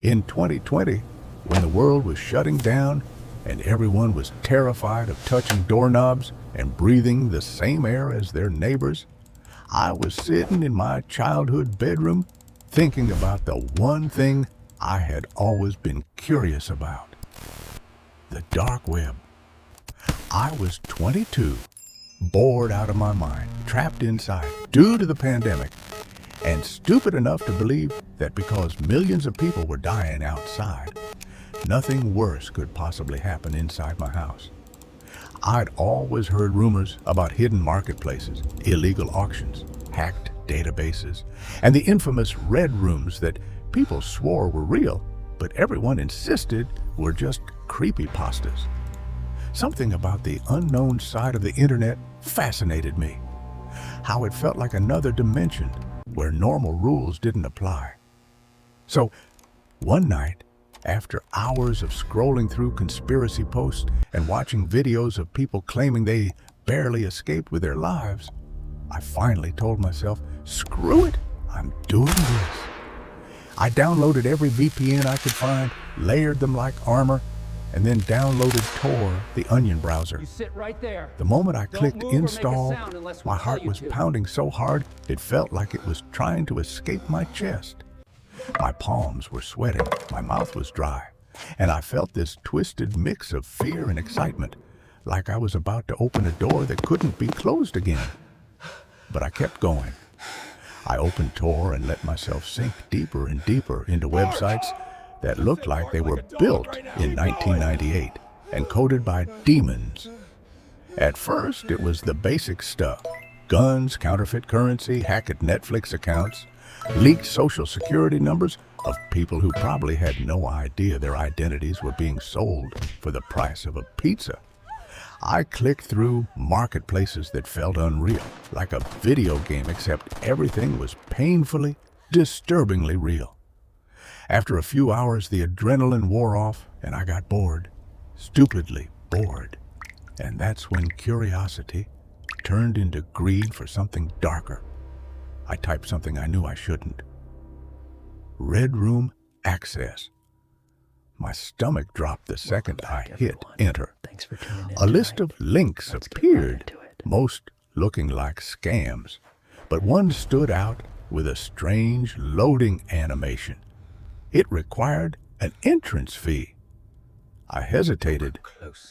In 2020, when the world was shutting down and everyone was terrified of touching doorknobs and breathing the same air as their neighbors, I was sitting in my childhood bedroom thinking about the one thing I had always been curious about: the dark web. I was 22, bored out of my mind, trapped inside due to the pandemic, and stupid enough to believe that because millions of people were dying outside, nothing worse could possibly happen inside my house. I'd always heard rumors about hidden marketplaces, illegal auctions, hacked databases, and the infamous red rooms that people swore were real, but everyone insisted were just creepypastas. Something about the unknown side of the internet fascinated me. How it felt like another dimension where normal rules didn't apply. So, one night, after hours of scrolling through conspiracy posts and watching videos of people claiming they barely escaped with their lives, I finally told myself, screw it, I'm doing this. I downloaded every VPN I could find, layered them like armor, and then downloaded Tor, the Onion browser. You sit right there. The moment I Don't clicked move or make a install, sound unless we my tell heart you was to. pounding so hard it felt like it was trying to escape my chest. My palms were sweating, my mouth was dry, and I felt this twisted mix of fear and excitement, like I was about to open a door that couldn't be closed again. But I kept going. I opened Tor and let myself sink deeper and deeper into websites that looked like they were built in 1998 and coded by demons. At first, it was the basic stuff: guns, counterfeit currency, hacked Netflix accounts, leaked social security numbers of people who probably had no idea their identities were being sold for the price of a pizza. I clicked through marketplaces that felt unreal, like a video game, except everything was painfully, disturbingly real. After a few hours, the adrenaline wore off and I got bored, stupidly bored. And that's when curiosity turned into greed for something darker. I typed something I knew I shouldn't. Red Room Access. My stomach dropped the second I hit enter. Thanks for tuning in A list tonight. of links Let's get appeared, right into it. most looking like scams, but one stood out with a strange loading animation. It required an entrance fee. I hesitated,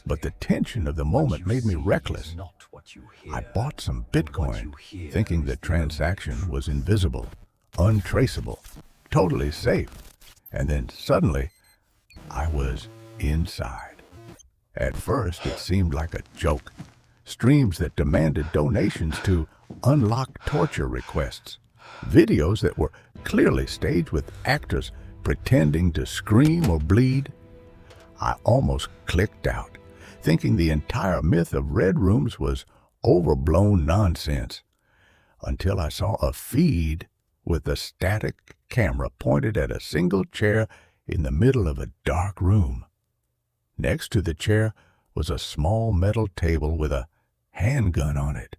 but the tension of the moment made me reckless. I bought some Bitcoin, thinking the transaction was invisible, untraceable, totally safe. And then suddenly, I was inside. At first, it seemed like a joke. Streams that demanded donations to unlock torture requests. Videos that were clearly staged with actors pretending to scream or bleed. I almost clicked out, thinking the entire myth of red rooms was overblown nonsense, until I saw a feed with a static camera pointed at a single chair in the middle of a dark room. Next to the chair was a small metal table with a handgun on it.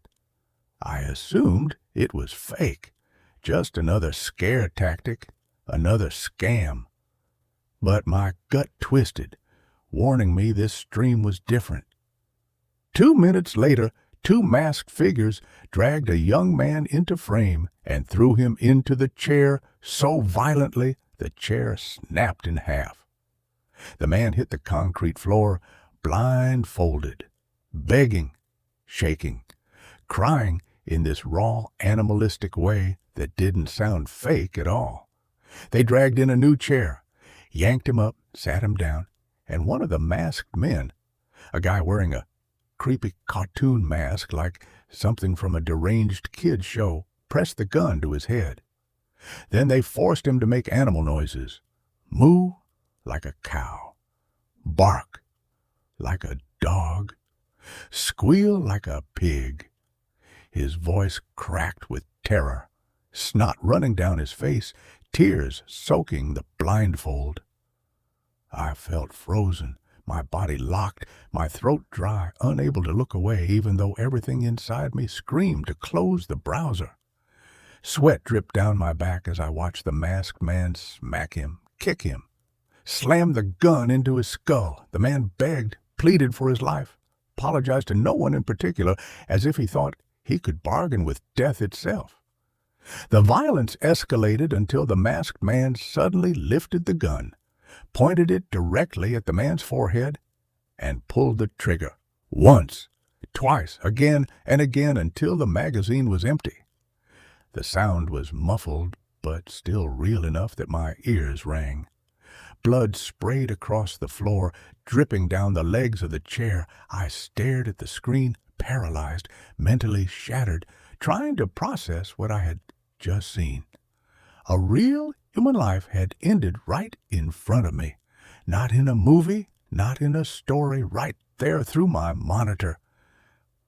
I assumed it was fake, just another scare tactic, another scam. But my gut twisted, warning me this stream was different. 2 minutes later, 2 masked figures dragged a young man into frame and threw him into the chair so violently the chair snapped in half. The man hit the concrete floor, blindfolded, begging, shaking, crying in this raw, animalistic way that didn't sound fake at all. They dragged in a new chair, yanked him up, sat him down, and one of the masked men, a guy wearing a creepy cartoon mask like something from a deranged kid's show, pressed the gun to his head. Then they forced him to make animal noises: moo like a cow, bark like a dog, squeal like a pig. His voice cracked with terror, snot running down his face, tears soaking the blindfold. I felt frozen, my body locked, my throat dry, unable to look away, even though everything inside me screamed to close the browser. Sweat dripped down my back as I watched the masked man smack him, kick him, slammed the gun into his skull. The man begged, pleaded for his life, apologized to no one in particular, as if he thought he could bargain with death itself. The violence escalated until the masked man suddenly lifted the gun, pointed it directly at the man's forehead, and pulled the trigger. Once, twice, again and again until the magazine was empty. The sound was muffled, but still real enough that my ears rang. Blood sprayed across the floor, dripping down the legs of the chair. I stared at the screen, paralyzed, mentally shattered, trying to process what I had just seen. A real human life had ended right in front of me. Not in a movie, not in a story, right there through my monitor.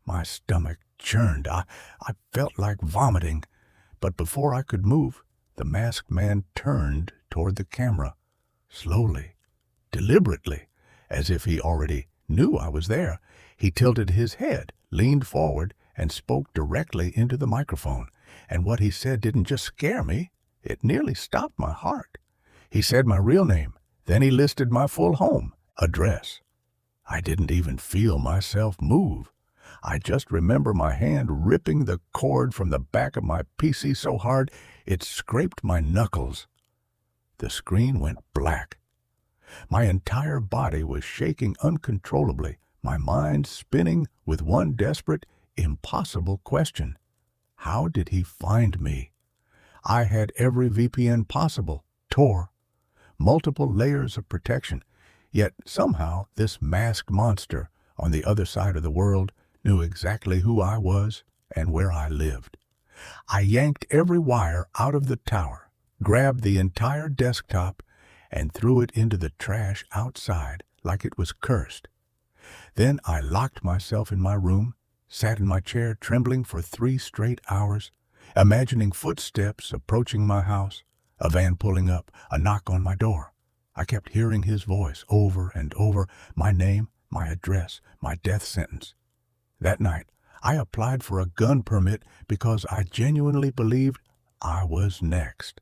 My stomach churned. I felt like vomiting. But before I could move, the masked man turned toward the camera, slowly, deliberately, as if he already knew I was there. He tilted his head, leaned forward, and spoke directly into the microphone. And what he said didn't just scare me, it nearly stopped my heart. He said my real name, then he listed my full home address. I didn't even feel myself move. I just remember my hand ripping the cord from the back of my PC so hard it scraped my knuckles. The screen went black. My entire body was shaking uncontrollably, my mind spinning with one desperate, impossible question. How did he find me? I had every VPN possible, Tor, multiple layers of protection, yet somehow this masked monster on the other side of the world knew exactly who I was and where I lived. I yanked every wire out of the tower, grabbed the entire desktop, and threw it into the trash outside like it was cursed. Then I locked myself in my room, sat in my chair trembling for 3 straight hours, imagining footsteps approaching my house, a van pulling up, a knock on my door. I kept hearing his voice over and over, my name, my address, my death sentence. That night, I applied for a gun permit because I genuinely believed I was next.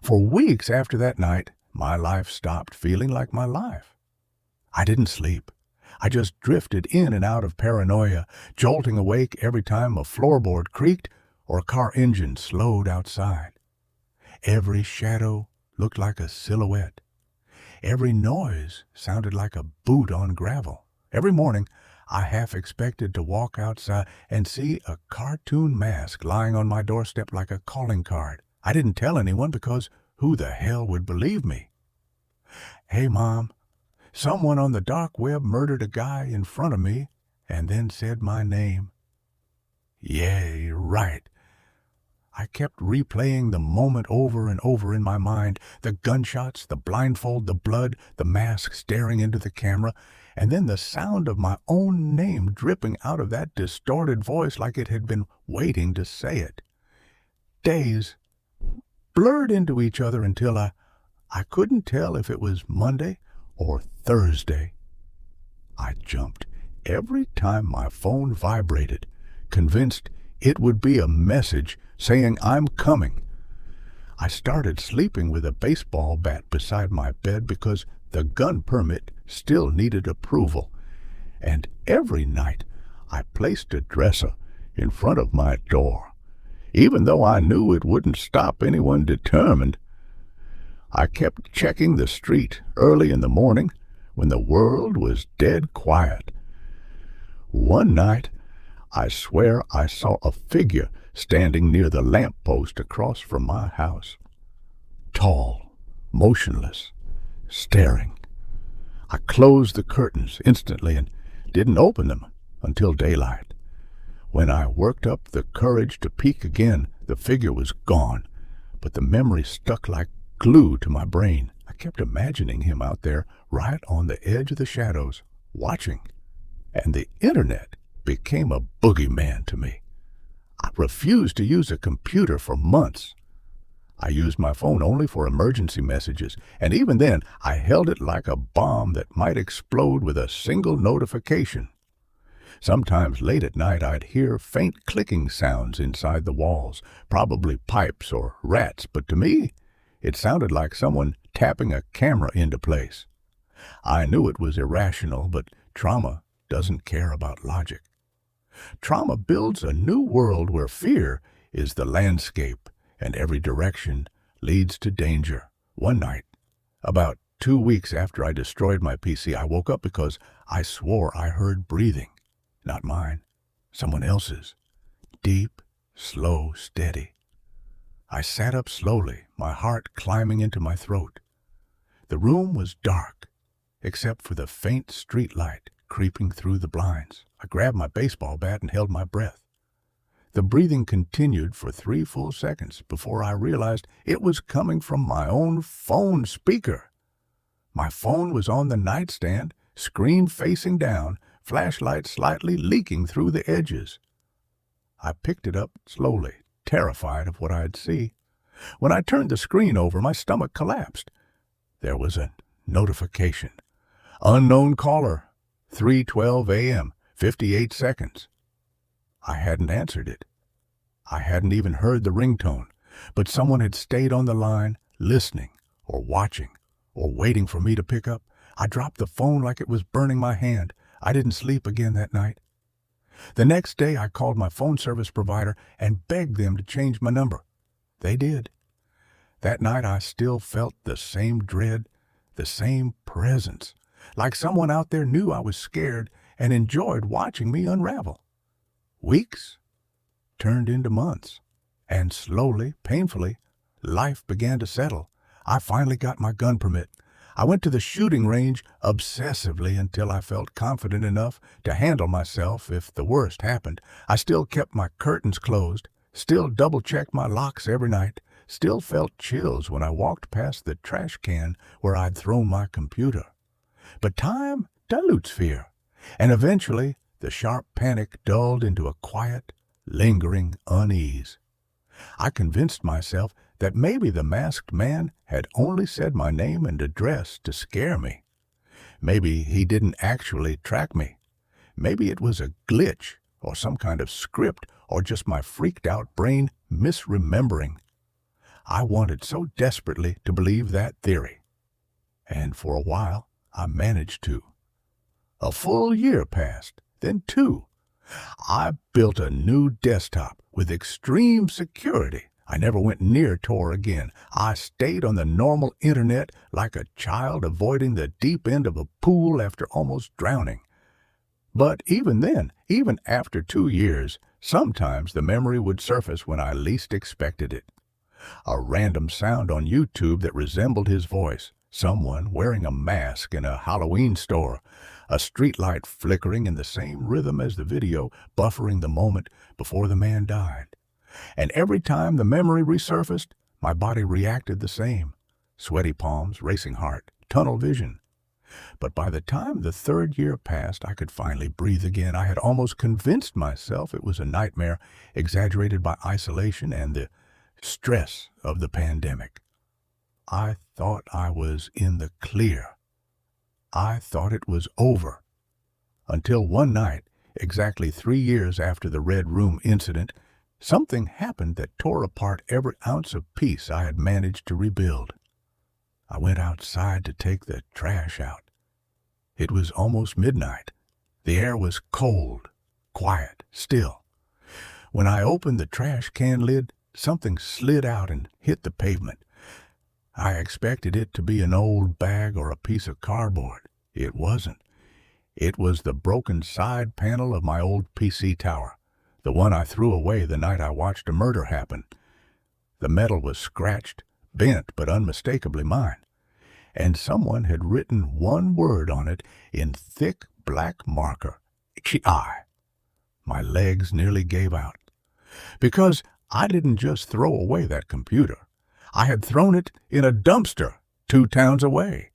For weeks after that night, my life stopped feeling like my life. I didn't sleep. I just drifted in and out of paranoia, jolting awake every time a floorboard creaked or a car engine slowed outside. Every shadow looked like a silhouette. Every noise sounded like a boot on gravel. Every morning, I half expected to walk outside and see a cartoon mask lying on my doorstep like a calling card. I didn't tell anyone because who the hell would believe me? Hey, Mom, someone on the dark web murdered a guy in front of me and then said my name. Yeah, you're right. I kept replaying the moment over and over in my mind, the gunshots, the blindfold, the blood, the mask staring into the camera, and then the sound of my own name dripping out of that distorted voice like it had been waiting to say it. Days blurred into each other until I couldn't tell if it was Monday or Thursday. I jumped every time my phone vibrated, convinced it would be a message saying I'm coming. I started sleeping with a baseball bat beside my bed because the gun permit still needed approval, and every night I placed a dresser in front of my door, even though I knew it wouldn't stop anyone determined. I kept checking the street early in the morning when the world was dead quiet. One night, I swear I saw a figure standing near the lamppost across from my house. Tall, motionless, staring. I closed the curtains instantly and didn't open them until daylight. When I worked up the courage to peek again, the figure was gone, but the memory stuck like glue to my brain. I kept imagining him out there, right on the edge of the shadows, watching. And the internet became a boogeyman to me. I refused to use a computer for months. I used my phone only for emergency messages, and even then I held it like a bomb that might explode with a single notification. Sometimes late at night I'd hear faint clicking sounds inside the walls, probably pipes or rats, but to me it sounded like someone tapping a camera into place. I knew it was irrational, but trauma doesn't care about logic. Trauma builds a new world where fear is the landscape and every direction leads to danger. One night, about 2 weeks after I destroyed my PC, I woke up because I swore I heard breathing. Not mine, someone else's. Deep, slow, steady. I sat up slowly, my heart climbing into my throat. The room was dark, except for the faint street light creeping through the blinds. I grabbed my baseball bat and held my breath. The breathing continued for 3 full seconds before I realized it was coming from my own phone speaker. My phone was on the nightstand, screen facing down, flashlight slightly leaking through the edges. I picked it up slowly, terrified of what I'd see. When I turned the screen over, my stomach collapsed. There was a notification. Unknown caller, 3:12 a.m., 58 seconds. I hadn't answered it. I hadn't even heard the ringtone, but someone had stayed on the line, listening, or watching, or waiting for me to pick up. I dropped the phone like it was burning my hand. I didn't sleep again that night. The next day, I called my phone service provider and begged them to change my number. They did. That night, I still felt the same dread, the same presence, like someone out there knew I was scared and enjoyed watching me unravel. Weeks turned into months, and slowly, painfully, life began to settle. I finally got my gun permit. I went to the shooting range obsessively until I felt confident enough to handle myself if the worst happened. I still kept my curtains closed, still double-checked my locks every night, still felt chills when I walked past the trash can where I'd thrown my computer. But time dilutes fear, and eventually the sharp panic dulled into a quiet, lingering unease. I convinced myself that maybe the masked man had only said my name and address to scare me. Maybe he didn't actually track me. Maybe it was a glitch or some kind of script or just my freaked-out brain misremembering. I wanted so desperately to believe that theory. And for a while, I managed to. A full year passed, then 2. I built a new desktop with extreme security. I never went near Tor again. I stayed on the normal internet like a child avoiding the deep end of a pool after almost drowning. But even then, even after 2 years, sometimes the memory would surface when I least expected it. A random sound on YouTube that resembled his voice, someone wearing a mask in a Halloween store, a streetlight flickering in the same rhythm as the video, buffering the moment before the man died. And every time the memory resurfaced, my body reacted the same. Sweaty palms, racing heart, tunnel vision. But by the time the 3rd year passed, I could finally breathe again. I had almost convinced myself it was a nightmare, exaggerated by isolation and the stress of the pandemic. I thought I was in the clear. I thought it was over. Until one night, exactly 3 years after the Red Room incident, something happened that tore apart every ounce of peace I had managed to rebuild. I went outside to take the trash out. It was almost midnight. The air was cold, quiet, still. When I opened the trash can lid, something slid out and hit the pavement. I expected it to be an old bag or a piece of cardboard. It wasn't. It was the broken side panel of my old PC tower, the one I threw away the night I watched a murder happen. The metal was scratched, bent but unmistakably mine, and someone had written one word on it in thick black marker, I. My legs nearly gave out. Because I didn't just throw away that computer. I had thrown it in a dumpster 2 towns away.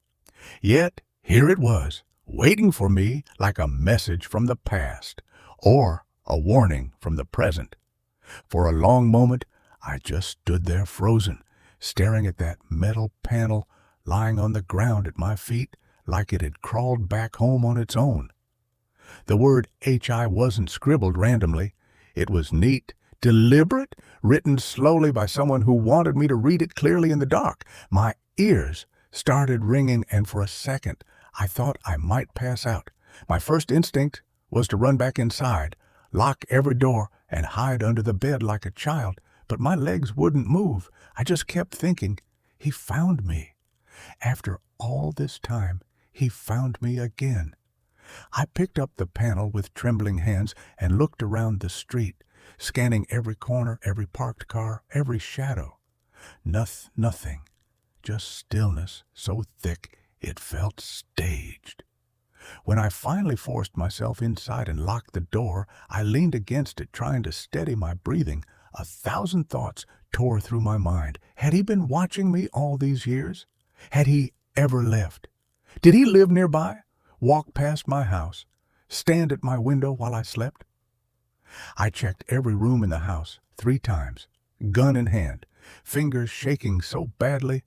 Yet here it was, waiting for me like a message from the past or a warning from the present. For a long moment, I just stood there frozen, staring at that metal panel lying on the ground at my feet like it had crawled back home on its own. The word HI wasn't scribbled randomly. It was neat, deliberate, written slowly by someone who wanted me to read it clearly in the dark. My ears started ringing, and for a second, I thought I might pass out. My first instinct was to run back inside, lock every door, and hide under the bed like a child, but my legs wouldn't move. I just kept thinking, he found me. After all this time, he found me again. I picked up the panel with trembling hands and looked around the street, scanning every corner, every parked car, every shadow. Nothing, just stillness so thick it felt staged. When I finally forced myself inside and locked the door, I leaned against it, trying to steady my breathing. 1,000 thoughts tore through my mind. Had he been watching me all these years? Had he ever left? Did he live nearby, walk past my house, stand at my window while I slept? I checked every room in the house 3 times, gun in hand, fingers shaking so badly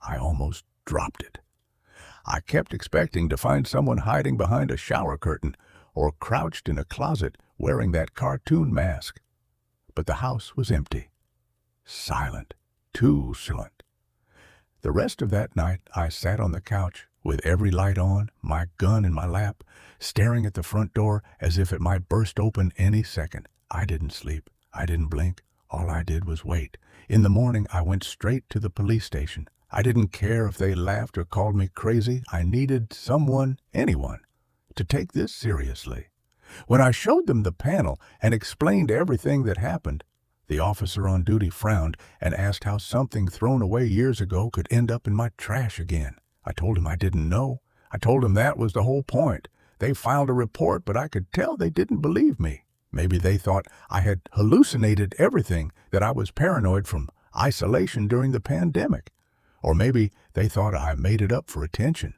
I almost dropped it. I kept expecting to find someone hiding behind a shower curtain or crouched in a closet wearing that cartoon mask. But the house was empty, silent, too silent. The rest of that night I sat on the couch with every light on, my gun in my lap, staring at the front door as if it might burst open any second. I didn't sleep. I didn't blink. All I did was wait. In the morning, I went straight to the police station. I didn't care if they laughed or called me crazy. I needed someone, anyone, to take this seriously. When I showed them the panel and explained everything that happened, the officer on duty frowned and asked how something thrown away years ago could end up in my trash again. I told him I didn't know. I told him that was the whole point. They filed a report, but I could tell they didn't believe me. Maybe they thought I had hallucinated everything, that I was paranoid from isolation during the pandemic. Or maybe they thought I made it up for attention.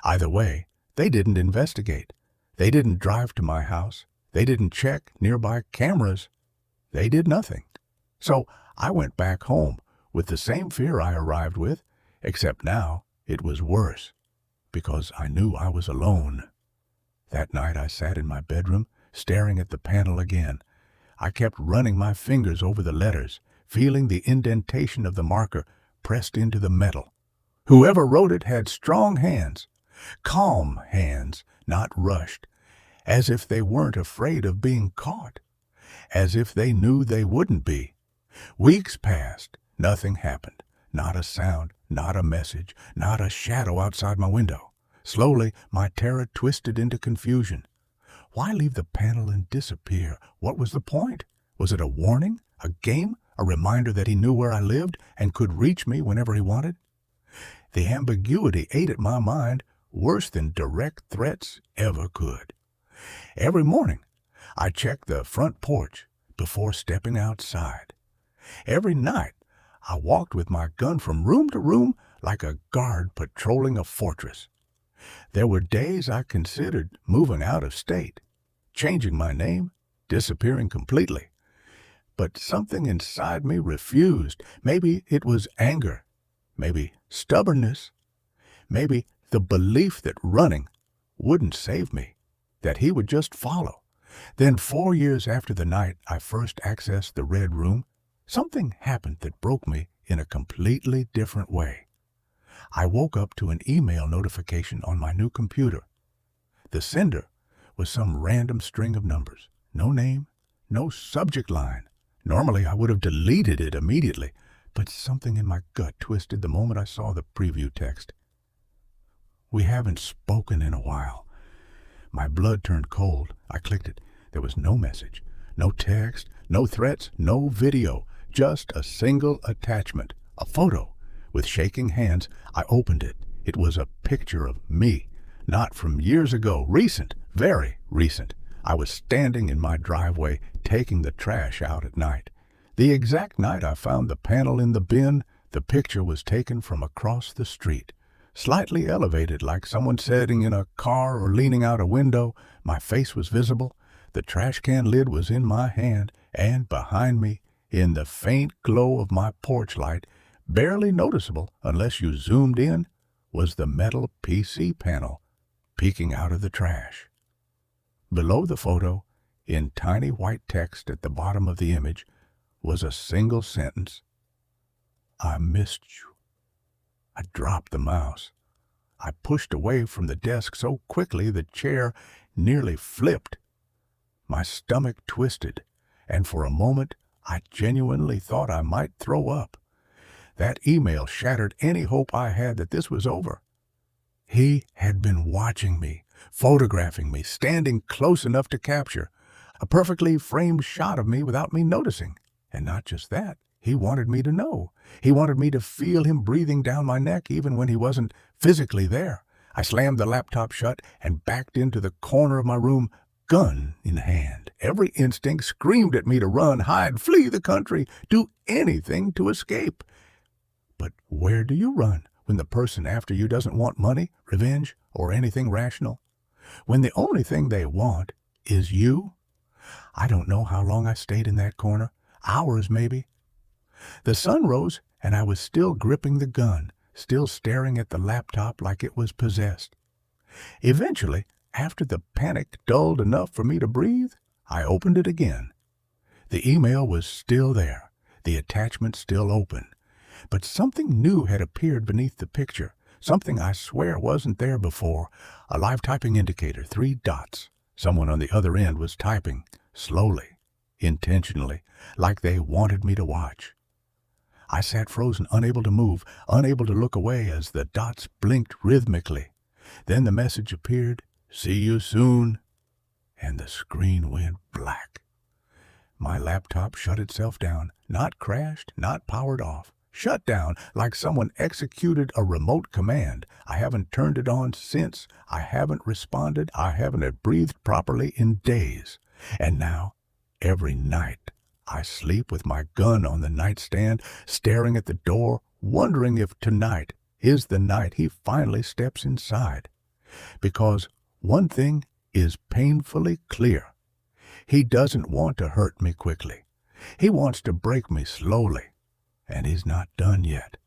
Either way, they didn't investigate. They didn't drive to my house. They didn't check nearby cameras. They did nothing. So I went back home with the same fear I arrived with, except now it was worse, because I knew I was alone. That night I sat in my bedroom, staring at the panel again. I kept running my fingers over the letters, feeling the indentation of the marker pressed into the metal. Whoever wrote it had strong hands, calm hands, not rushed, as if they weren't afraid of being caught, as if they knew they wouldn't be. Weeks passed. Nothing happened. Not a sound, not a message, not a shadow outside my window. Slowly, my terror twisted into confusion. Why leave the panel and disappear? What was the point? Was it a warning? A game? A reminder that he knew where I lived and could reach me whenever he wanted? The ambiguity ate at my mind worse than direct threats ever could. Every morning, I checked the front porch before stepping outside. Every night, I walked with my gun from room to room like a guard patrolling a fortress. There were days I considered moving out of state, changing my name, disappearing completely. But something inside me refused. Maybe it was anger, maybe stubbornness, maybe the belief that running wouldn't save me, that he would just follow. Then 4 years after the night I first accessed the Red Room, something happened that broke me in a completely different way. I woke up to an email notification on my new computer. The sender was some random string of numbers. No name, no subject line. Normally I would have deleted it immediately, but something in my gut twisted the moment I saw the preview text. We haven't spoken in a while. My blood turned cold. I clicked it. There was no message, no text, no threats, no video, just a single attachment, a photo. With shaking hands, I opened it. It was a picture of me, not from years ago, recent, very recent. I was standing in my driveway, taking the trash out at night. The exact night I found the panel in the bin, the picture was taken from across the street. Slightly elevated, like someone sitting in a car or leaning out a window. My face was visible. The trash can lid was in my hand, and behind me, in the faint glow of my porch light, barely noticeable unless you zoomed in, was the metal PC panel peeking out of the trash. Below the photo, in tiny white text at the bottom of the image, was a single sentence. I missed you. I dropped the mouse. I pushed away from the desk so quickly the chair nearly flipped. My stomach twisted, and for a moment I genuinely thought I might throw up. That email shattered any hope I had that this was over. He had been watching me, photographing me, standing close enough to capture a perfectly framed shot of me without me noticing. And not just that, he wanted me to know. He wanted me to feel him breathing down my neck even when he wasn't physically there. I slammed the laptop shut and backed into the corner of my room, gun in hand. Every instinct screamed at me to run, hide, flee the country, do anything to escape. But where do you run when the person after you doesn't want money, revenge, or anything rational? When the only thing they want is you? I don't know how long I stayed in that corner. Hours, maybe. The sun rose, and I was still gripping the gun, still staring at the laptop like it was possessed. Eventually, after the panic dulled enough for me to breathe, I opened it again. The email was still there, the attachment still open. But something new had appeared beneath the picture, something I swear wasn't there before. A live typing indicator, 3 dots. Someone on the other end was typing, slowly, intentionally, like they wanted me to watch. I sat frozen, unable to move, unable to look away as the dots blinked rhythmically. Then the message appeared, "See you soon," and the screen went black. My laptop shut itself down, not crashed, not powered off. Shut down like someone executed a remote command. I haven't turned it on since. I haven't responded. I haven't breathed properly in days. And now, every night, I sleep with my gun on the nightstand, staring at the door, wondering if tonight is the night he finally steps inside. Because one thing is painfully clear. He doesn't want to hurt me quickly. He wants to break me slowly. And he's not done yet.